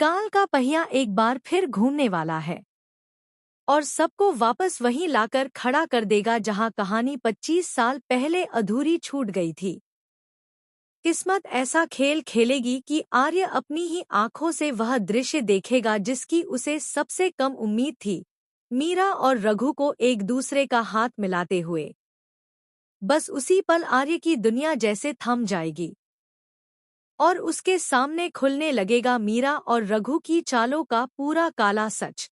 काल का पहिया एक बार फिर घूमने वाला है और सबको वापस वहीं लाकर खड़ा कर देगा जहां कहानी 25 साल पहले अधूरी छूट गई थी। किस्मत ऐसा खेल खेलेगी कि आर्य अपनी ही आंखों से वह दृश्य देखेगा जिसकी उसे सबसे कम उम्मीद थी, मीरा और रघु को एक दूसरे का हाथ मिलाते हुए। बस उसी पल आर्य की दुनिया जैसे थम जाएगी और उसके सामने खुलने लगेगा मीरा और रघु की चालों का पूरा काला सच।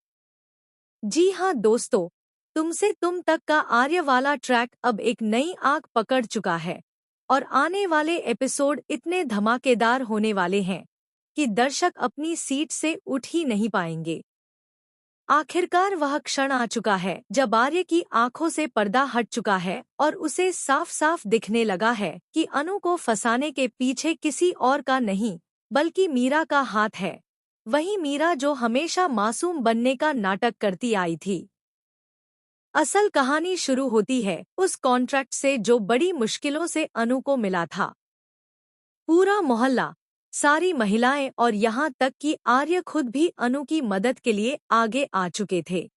जी हाँ दोस्तों, तुमसे तुम तक का आर्य वाला ट्रैक अब एक नई आंख पकड़ चुका है और आने वाले एपिसोड इतने धमाकेदार होने वाले हैं कि दर्शक अपनी सीट से उठ ही नहीं पाएंगे। आखिरकार वह क्षण आ चुका है जब आर्य की आंखों से पर्दा हट चुका है और उसे साफ साफ दिखने लगा है कि अनु को फंसाने के पीछे किसी और का नहीं बल्कि मीरा का हाथ है। वही मीरा जो हमेशा मासूम बनने का नाटक करती आई थी। असल कहानी शुरू होती है उस कॉन्ट्रैक्ट से जो बड़ी मुश्किलों से अनु को मिला था। पूरा मोहल्ला, सारी महिलाएं और यहाँ तक कि आर्य खुद भी अनु की मदद के लिए आगे आ चुके थे।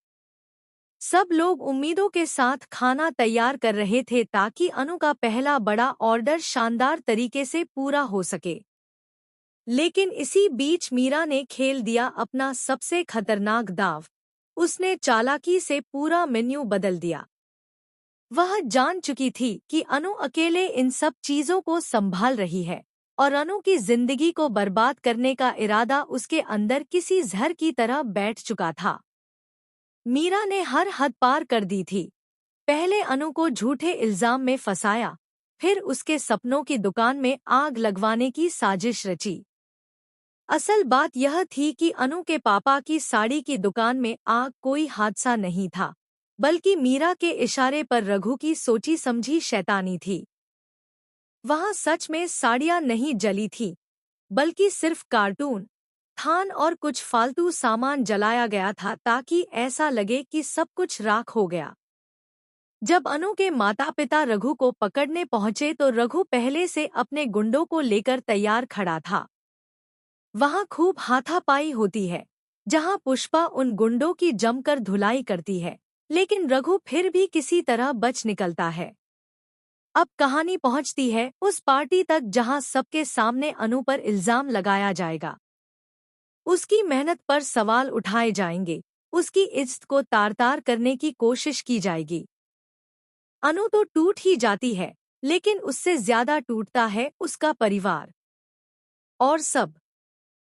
सब लोग उम्मीदों के साथ खाना तैयार कर रहे थे ताकि अनु का पहला बड़ा ऑर्डर शानदार तरीके से पूरा हो सके। लेकिन इसी बीच मीरा ने खेल दिया अपना सबसे खतरनाक दांव। उसने चालाकी से पूरा मेन्यू बदल दिया। वह जान चुकी थी कि अनु अकेले इन सब चीजों को संभाल रही है और अनु की जिंदगी को बर्बाद करने का इरादा उसके अंदर किसी जहर की तरह बैठ चुका था। मीरा ने हर हद पार कर दी थी। पहले अनु को झूठे इल्जाम में फंसाया, फिर उसके सपनों की दुकान में आग लगवाने की साजिश रची। असल बात यह थी कि अनु के पापा की साड़ी की दुकान में आग कोई हादसा नहीं था, बल्कि मीरा के इशारे पर रघु की सोची समझी शैतानी थी। वहां सच में साड़ियां नहीं जली थीं, बल्कि सिर्फ कार्टून, थान और कुछ फालतू सामान जलाया गया था ताकि ऐसा लगे कि सब कुछ राख हो गया। जब अनु के माता पिता रघु को पकड़ने पहुंचे तो रघु पहले से अपने गुंडों को लेकर तैयार खड़ा था। वहां खूब हाथापाई होती है, जहां पुष्पा उन गुंडों की जमकर धुलाई करती है, लेकिन रघु फिर भी किसी तरह बच निकलता है। अब कहानी पहुंचती है उस पार्टी तक जहां सबके सामने अनु पर इल्जाम लगाया जाएगा। उसकी मेहनत पर सवाल उठाए जाएंगे, उसकी इज्जत को तार-तार करने की कोशिश की जाएगी। अनु तो टूट ही जाती है, लेकिन उससे ज्यादा टूटता है उसका परिवार और सब।